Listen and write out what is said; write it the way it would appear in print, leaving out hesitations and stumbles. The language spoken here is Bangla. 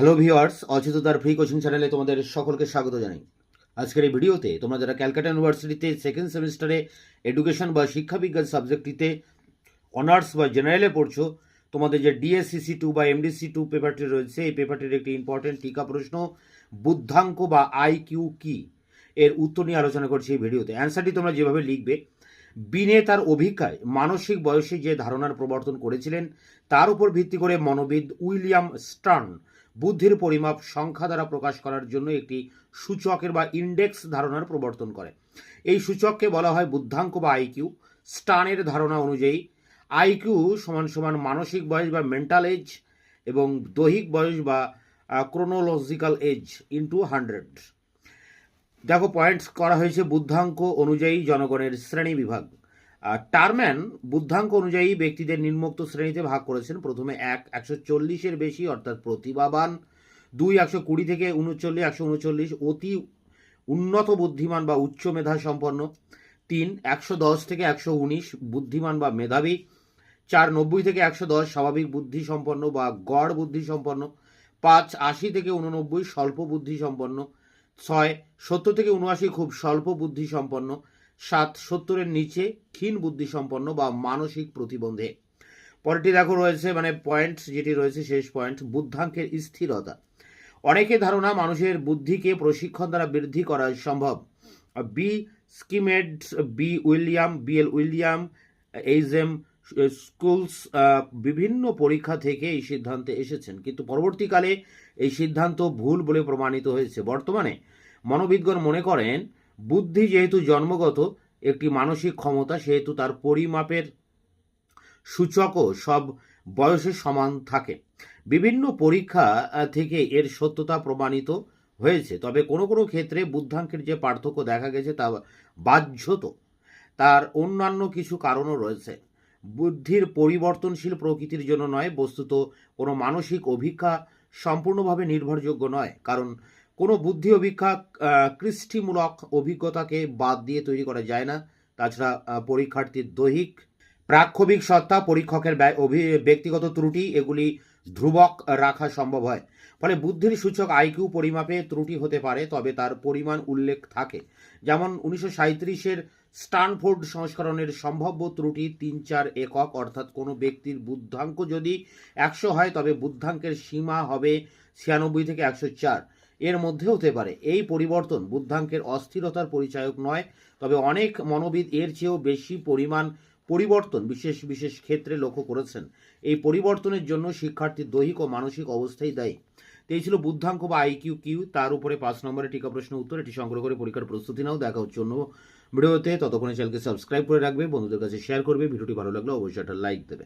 হ্যালো ভিউয়ার্স, অচেতনতার ফ্রি কোচিং চ্যানেলে তোমাদের সকলকে স্বাগত জানাই। আজকের এই ভিডিওতে তোমরা যারা ক্যালকাটা ইউনিভার্সিটিতে সেকেন্ড সেমিস্টারে এডুকেশন বা শিক্ষাবিজ্ঞান সাবজেক্টটিতে অনার্স বা জেনারেলে পড়ছো, তোমাদের যে ডিএসসিসি 2 বা এমডিসি 2 পেপারটি রয়েছে, এই পেপারটির একটি ইম্পর্টেন্ট টিকা প্রশ্ন বুদ্ধাঙ্ক বা আইকিউ কি, এর উত্তর নিয়ে আলোচনা করছি এই ভিডিওতে। অ্যান্সারটি তোমরা যেভাবে লিখবে, বিনে তার অভিজ্ঞায় মানসিক বয়সে যে ধারণার প্রবর্তন করেছিলেন তার উপর ভিত্তি করে মনোবিদ উইলিয়াম স্টার্ন বুদ্ধির পরিমাপ সংখ্যা দ্বারা প্রকাশ করার জন্য একটি সূচকের বা ইন্ডেক্স ধারণার প্রবর্তন করে। এই সূচককে বলা হয় বুদ্ধাঙ্ক বা আইকিউ। স্টার্নের ধারণা অনুযায়ী আইকিউ সমান সমান মানসিক বয়স বা মেন্টাল এজ এবং দৈহিক বয়স বা ক্রোনোলজিক্যাল এজ ইন্টু 100। দেখো, পয়েন্টস করা হয়েছে বুদ্ধাঙ্ক অনুযায়ী জনগণের শ্রেণী বিভাগ। টারম্যান বুদ্ধাঙ্ক অনুযায়ী ব্যক্তিদের নিম্নোক্ত শ্রেণীতে ভাগ করেছেন। প্রথমে 140-এর বেশি অর্থাৎ প্রতিভাবান, 2 120 থেকে 39 139 অতি উন্নত বুদ্ধিমান বা উচ্চ মেধা সম্পন্ন, 3 110 থেকে 119 বুদ্ধিমান বা মেধাবী, 4 90 থেকে 110 স্বাভাবিক বুদ্ধি সম্পন্ন বা গড় বুদ্ধি সম্পন্ন, 5 80 থেকে 89 স্বল্প বুদ্ধি সম্পন্ন, 6 70 থেকে 79 খুব স্বল্প বুদ্ধি সম্পন্ন, 7 70-এর নিচে ক্ষীণ বুদ্ধি সম্পন্ন বা মানসিক প্রতিবন্ধে। পরেরটি দেখো রয়েছে, মানে পয়েন্ট যেটি রয়েছে শেষ পয়েন্ট, বুদ্ধাঙ্কের স্থিরতা। অনেকের ধারণা মানুষের বুদ্ধিকে প্রশিক্ষণ দ্বারা বৃদ্ধি করা সম্ভব। বি স্কিমেড, বিএল উইলিয়াম, এইচ.এম. স্কুলস বিভিন্ন পরীক্ষা থেকে এই সিদ্ধান্তে এসেছেন, কিন্তু পরবর্তীকালে এই সিদ্ধান্ত ভুল বলে প্রমাণিত হয়েছে। বর্তমানে মনোবিদগণ মনে করেন বুদ্ধি যেহেতু জন্মগত একটি মানসিক ক্ষমতা, সেহেতু তার পরিমাপের সূচকও সব বয়সে সমান থাকে। বিভিন্ন পরীক্ষা থেকে এর সত্যতা প্রমাণিত হয়েছে, তবে কোনো কোনো ক্ষেত্রে বুদ্ধাঙ্কের যে পার্থক্য দেখা গেছে তা বাহ্যত, তার অন্যান্য কিছু কারণও রয়েছে। বুদ্ধির পরিবর্তনশীল প্রকৃতির জন্য নয়, বস্তুত কোনো মানসিক অভিজ্ঞা সম্পূর্ণভাবে নির্ভরযোগ্য নয়, কারণ কোনো বুদ্ধি অভিজ্ঞা কৃষ্টিমূলক অভিজ্ঞতাকে বাদ দিয়ে তৈরি করা যায় না। তাছাড়া পরীক্ষার্থীর দৈহিক প্রাক্ষবিক সত্তা, পরীক্ষকের ব্যক্তিগত ত্রুটি, এগুলি ধ্রুবক রাখা সম্ভব হয়। ফলে বুদ্ধির সূচক আইকিউ পরিমাপে ত্রুটি হতে পারে, তবে তার পরিমাণ উল্লেখ থাকে। যেমন 1937-এর স্টানফোর্ড সংস্করণের সম্ভাব্য ত্রুটি 3-4 একক, অর্থাৎ কোনো ব্যক্তির বুদ্ধাঙ্ক যদি 100 হয় তবে বুদ্ধাঙ্কের সীমা হবে 96 থেকে 104 এর মধ্যে হতে পারে। এই পরিবর্তন বুদ্ধাঙ্কের অস্থিরতার পরিচায়ক নয়, তবে অনেক মনোবিদ এর চেয়েও বেশি পরিমাণ পরিবর্তন বিশেষ বিশেষ ক্ষেত্রে লক্ষ্য করেছেন। এই পরিবর্তনের জন্য শিক্ষার্থীর দৈহিক ও মানসিক অবস্থাই দায়ী। তো এই ছিল বুদ্ধাঙ্ক বা আইকিউ কিউ, তার উপরে 5 নম্বরের টিকা প্রশ্ন উত্তর। এটি সংগ্রহ করে পরীক্ষার প্রস্তুতি নাও। দেখা হচ্ছে অন্য ভিডিওতে। ততক্ষণে চ্যানেলকে সাবস্ক্রাইব করে রাখবে, বন্ধুদের কাছে শেয়ার করবে। ভিডিওটি ভালো লাগলে অবশ্যই একটা লাইক দেবে।